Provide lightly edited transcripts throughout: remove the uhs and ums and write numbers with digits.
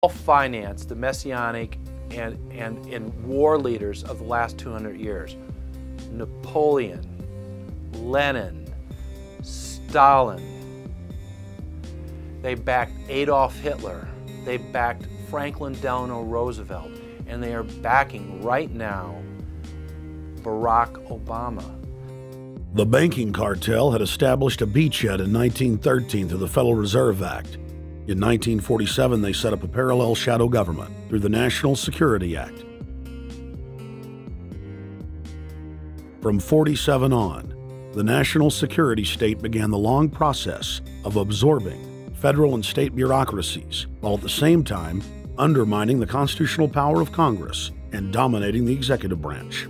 finance the messianic and war leaders of the last 200 years. Napoleon, Lenin, Stalin. They backed Adolf Hitler. They backed Franklin Delano Roosevelt. And they are backing right now Barack Obama. The banking cartel had established a beachhead in 1913 through the Federal Reserve Act. In 1947, they set up a parallel shadow government through the National Security Act. From 47 on, the national security state began the long process of absorbing federal and state bureaucracies, while at the same time undermining the constitutional power of Congress and dominating the executive branch.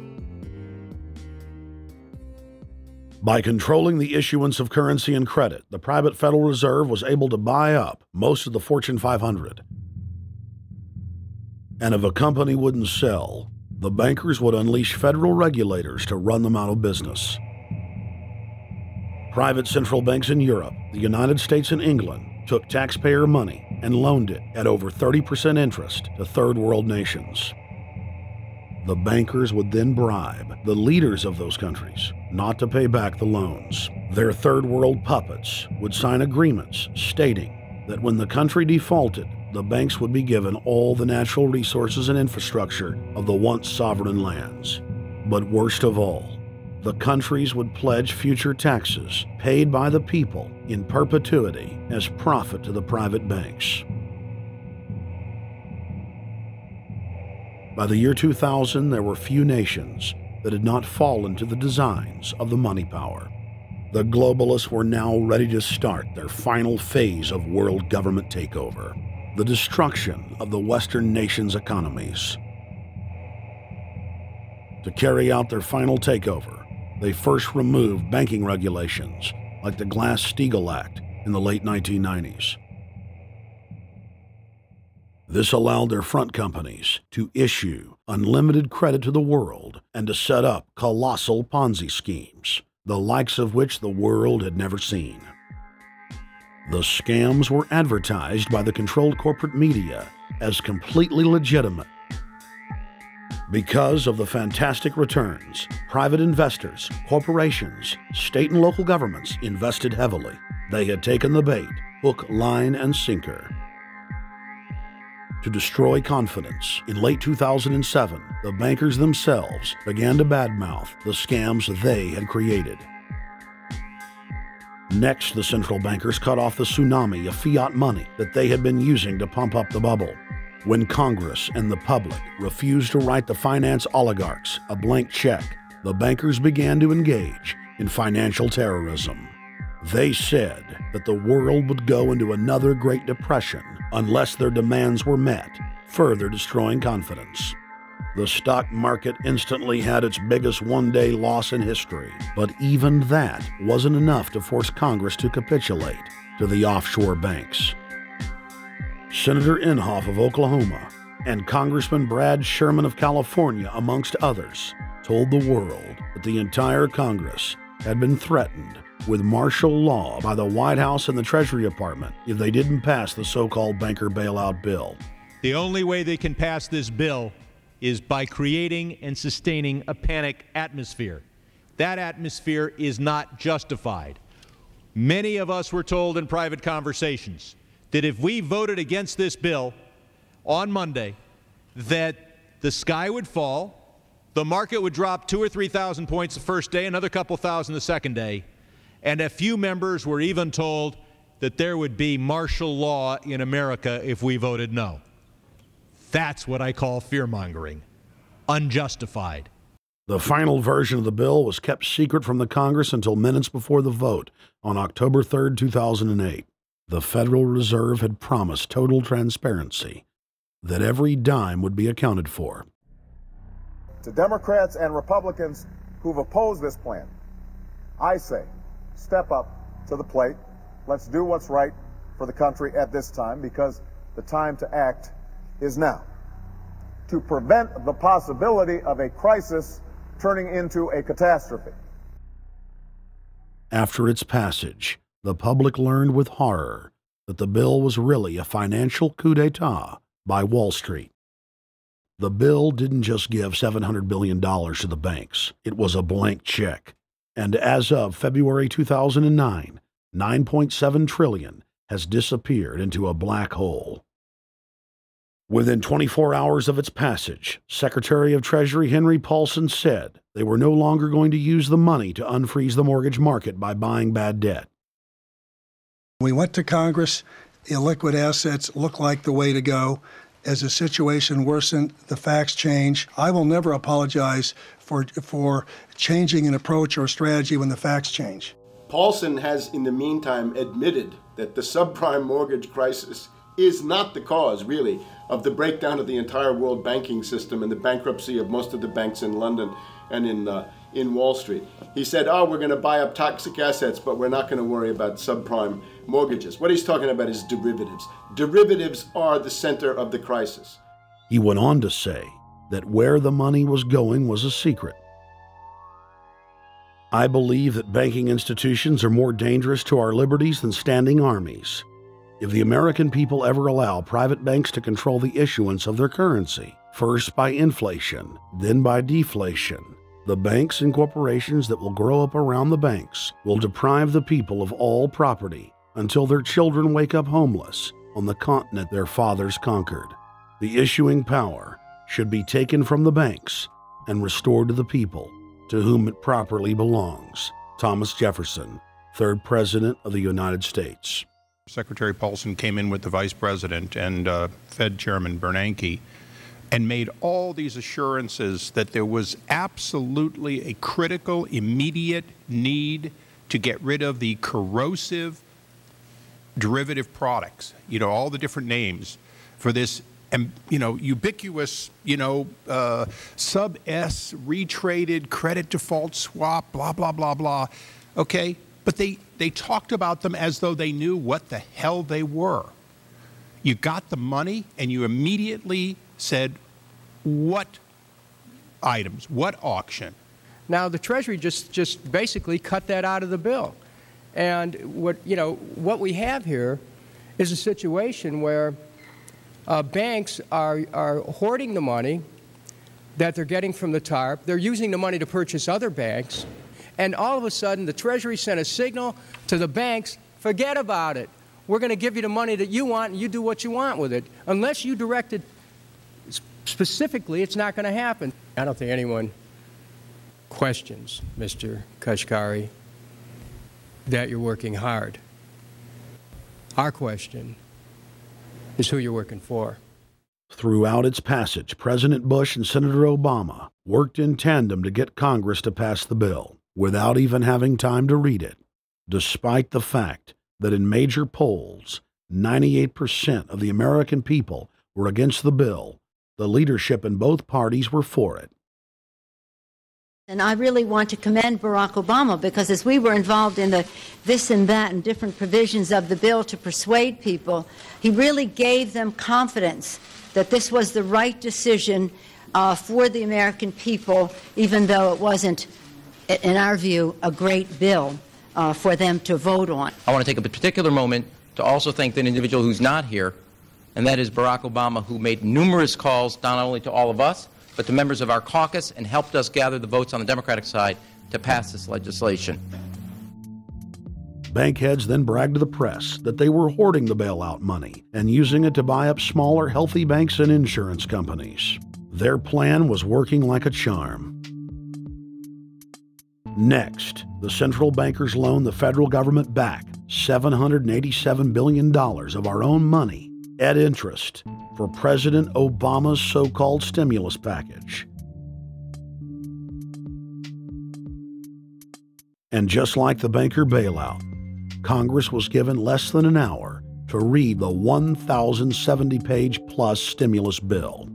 By controlling the issuance of currency and credit, the private Federal Reserve was able to buy up most of the Fortune 500. And if a company wouldn't sell, the bankers would unleash federal regulators to run them out of business. Private central banks in Europe, the United States, and England took taxpayer money and loaned it at over 30% interest to third world nations. The bankers would then bribe the leaders of those countries not to pay back the loans. Their third world puppets would sign agreements stating that when the country defaulted, the banks would be given all the natural resources and infrastructure of the once sovereign lands. But worst of all, the countries would pledge future taxes paid by the people in perpetuity as profit to the private banks. By the year 2000, there were few nations that had not fallen to the designs of the money power. The globalists were now ready to start their final phase of world government takeover, the destruction of the Western nations' economies. To carry out their final takeover, they first removed banking regulations like the Glass-Steagall Act in the late 1990s. This allowed their front companies to issue unlimited credit to the world and to set up colossal Ponzi schemes, the likes of which the world had never seen. The scams were advertised by the controlled corporate media as completely legitimate. Because of the fantastic returns, private investors, corporations, state and local governments invested heavily. They had taken the bait, hook, line, and sinker. To destroy confidence, in late 2007, the bankers themselves began to badmouth the scams they had created. Next, the central bankers cut off the tsunami of fiat money that they had been using to pump up the bubble. When Congress and the public refused to write the finance oligarchs a blank check, the bankers began to engage in financial terrorism. They said that the world would go into another Great Depression unless their demands were met, further destroying confidence. The stock market instantly had its biggest one-day loss in history, but even that wasn't enough to force Congress to capitulate to the offshore banks. Senator Inhofe of Oklahoma and Congressman Brad Sherman of California, amongst others, told the world that the entire Congress had been threatened with martial law by the White House and the Treasury Department if they didn't pass the so-called banker bailout bill. The only way they can pass this bill is by creating and sustaining a panic atmosphere. That atmosphere is not justified. Many of us were told in private conversations that if we voted against this bill on Monday, that the sky would fall, the market would drop 2,000 or 3,000 points the first day, another couple thousand the second day, and a few members were even told that there would be martial law in America if we voted no. That's what I call fear-mongering. Unjustified. The final version of the bill was kept secret from the Congress until minutes before the vote on October 3, 2008. The Federal Reserve had promised total transparency, that every dime would be accounted for. To Democrats and Republicans who've opposed this plan, I say, step up to the plate. Let's do what's right for the country at this time, because the time to act is now. To prevent the possibility of a crisis turning into a catastrophe. After its passage, the public learned with horror that the bill was really a financial coup d'etat by Wall Street. The bill didn't just give $700 billion to the banks. It was a blank check. And as of February 2009, $9.7 trillion has disappeared into a black hole. Within 24 hours of its passage, Secretary of Treasury Henry Paulson said they were no longer going to use the money to unfreeze the mortgage market by buying bad debt. We went to Congress. Illiquid assets look like the way to go. As the situation worsened, the facts change. I will never apologize for changing an approach or strategy when the facts change. Paulson has, in the meantime, admitted that the subprime mortgage crisis is not the cause, really, of the breakdown of the entire world banking system and the bankruptcy of most of the banks in London and in Wall Street. He said, we're going to buy up toxic assets, but we're not going to worry about subprime mortgages. What he's talking about is derivatives. Derivatives are the center of the crisis. He went on to say that where the money was going was a secret. I believe that banking institutions are more dangerous to our liberties than standing armies. If the American people ever allow private banks to control the issuance of their currency, first by inflation, then by deflation, the banks and corporations that will grow up around the banks will deprive the people of all property until their children wake up homeless on the continent their fathers conquered. The issuing power should be taken from the banks and restored to the people, to whom it properly belongs. Thomas Jefferson, 3rd President of the United States. Secretary Paulson came in with the Vice President and Fed Chairman Bernanke and made all these assurances that there was absolutely a critical, immediate need to get rid of the corrosive derivative products, all the different names for this, ubiquitous, sub-S retraded credit default swap, blah, blah, blah, blah. Okay? But they talked about them as though they knew what the hell they were. You got the money and you immediately said, what items, what auction? Now, the Treasury just basically cut that out of the bill. And what we have here is a situation where banks are hoarding the money that they're getting from the TARP. They're using the money to purchase other banks. And all of a sudden, the Treasury sent a signal to the banks, forget about it. We're going to give you the money that you want, and you do what you want with it. Unless you direct it specifically, it's not going to happen. I don't think anyone questions, Mr. Kashkari, that you're working hard. Our question is who you're working for. Throughout its passage, President Bush and Senator Obama worked in tandem to get Congress to pass the bill, without even having time to read it, despite the fact that in major polls, 98% of the American people were against the bill. The leadership in both parties were for it. And I really want to commend Barack Obama, because as we were involved in the this and that and different provisions of the bill to persuade people, he really gave them confidence that this was the right decision for the American people, even though it wasn't, in our view, a great bill for them to vote on. I want to take a particular moment to also thank an individual who's not here, and that is Barack Obama, who made numerous calls not only to all of us, but to members of our caucus, and helped us gather the votes on the Democratic side to pass this legislation. Bank heads then bragged to the press that they were hoarding the bailout money and using it to buy up smaller, healthy banks and insurance companies. Their plan was working like a charm. Next, the central bankers loaned the federal government back $787 billion of our own money at interest for President Obama's so-called stimulus package. And just like the banker bailout, Congress was given less than an hour to read the 1,070-page plus stimulus bill.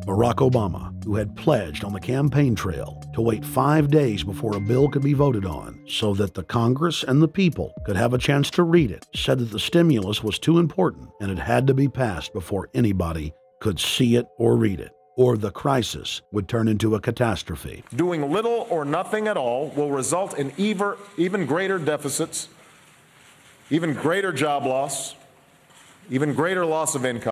Barack Obama, who had pledged on the campaign trail to wait 5 days before a bill could be voted on so that the Congress and the people could have a chance to read it, said that the stimulus was too important and it had to be passed before anybody could see it or read it, or the crisis would turn into a catastrophe. Doing little or nothing at all will result in even greater deficits, even greater job loss, even greater loss of income.